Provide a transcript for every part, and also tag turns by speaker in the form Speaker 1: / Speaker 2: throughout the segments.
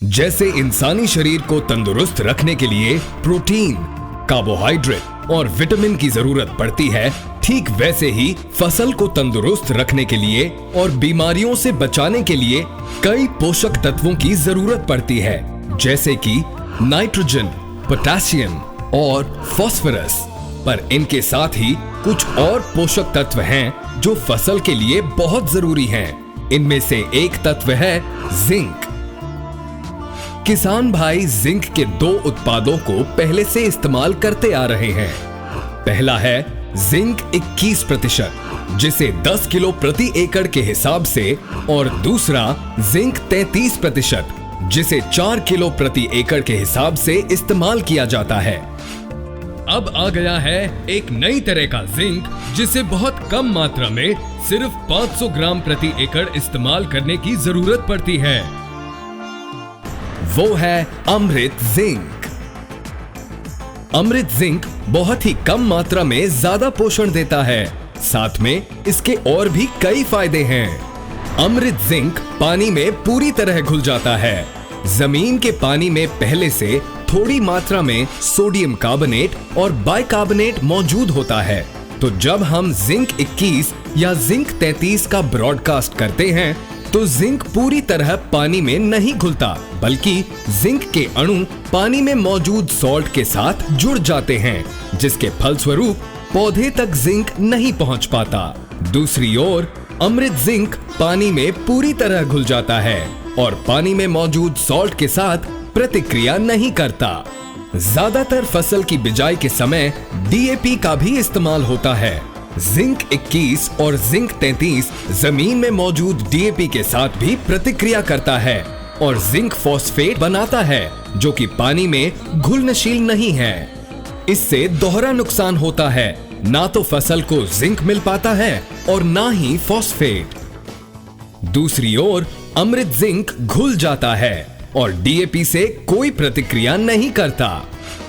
Speaker 1: जैसे इंसानी शरीर को तंदुरुस्त रखने के लिए प्रोटीन, कार्बोहाइड्रेट और विटामिन की जरूरत पड़ती है, ठीक वैसे ही फसल को तंदुरुस्त रखने के लिए और बीमारियों से बचाने के लिए कई पोषक तत्वों की जरूरत पड़ती है, जैसे कि नाइट्रोजन, पोटेशियम और फास्फोरस। पर इनके साथ ही कुछ और पोषक तत्व हैं जो फसल के लिए बहुत जरूरी हैं। इनमें से एक तत्व है जिंक। किसान भाई जिंक के दो उत्पादों को पहले से इस्तेमाल करते आ रहे हैं। पहला है जिंक 21%, जिसे 10 किलो प्रति एकड़ के हिसाब से, और दूसरा जिंक 33%, जिसे 4 किलो प्रति एकड़ के हिसाब से इस्तेमाल किया जाता है। अब आ गया है एक नई तरह का जिंक, जिसे बहुत कम मात्रा में सिर्फ 500 ग्राम प्रति एकड़ इस्तेमाल करने की जरूरत पड़ती है। वो है अमृत जिंक। अमृत जिंक बहुत ही कम मात्रा में ज्यादा पोषण देता है, साथ में इसके और भी कई फायदे हैं। अमृत जिंक पानी में पूरी तरह घुल जाता है। जमीन के पानी में पहले से थोड़ी मात्रा में सोडियम कार्बोनेट और बाइकार्बोनेट मौजूद होता है, तो जब हम जिंक 21 या जिंक 33 का ब्रॉडकास्ट करते हैं तो जिंक पूरी तरह पानी में नहीं घुलता, बल्कि जिंक के अणु पानी में मौजूद सॉल्ट के साथ जुड़ जाते हैं, जिसके फलस्वरूप पौधे तक जिंक नहीं पहुंच पाता। दूसरी ओर अमृत जिंक पानी में पूरी तरह घुल जाता है और पानी में मौजूद सॉल्ट के साथ प्रतिक्रिया नहीं करता। ज्यादातर फसल की बिजाई के समय डीएपी का भी इस्तेमाल होता है। जिंक 21 और जिंक 33 जमीन में मौजूद डीएपी के साथ भी प्रतिक्रिया करता है और जिंक फॉस्फेट बनाता है, जो कि पानी में घुलनशील नहीं है। इससे दोहरा नुकसान होता है, ना तो फसल को जिंक मिल पाता है और ना ही फॉस्फेट। दूसरी ओर अमृत जिंक घुल जाता है और डीएपी से कोई प्रतिक्रिया नहीं करता।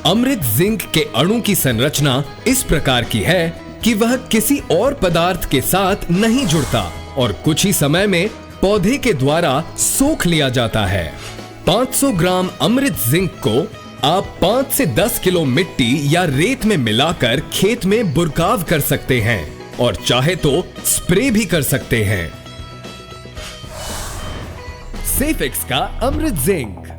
Speaker 1: अमृत जिंक के अणु की संरचना इस प्रकार की है कि वह किसी और पदार्थ के साथ नहीं जुड़ता और कुछ ही समय में पौधे के द्वारा सोख लिया जाता है। 500 ग्राम अमृत जिंक को आप 5 से 10 किलो मिट्टी या रेत में मिलाकर खेत में बुरकाव कर सकते हैं और चाहे तो स्प्रे भी कर सकते हैं। सेफेक्स का अमृत जिंक।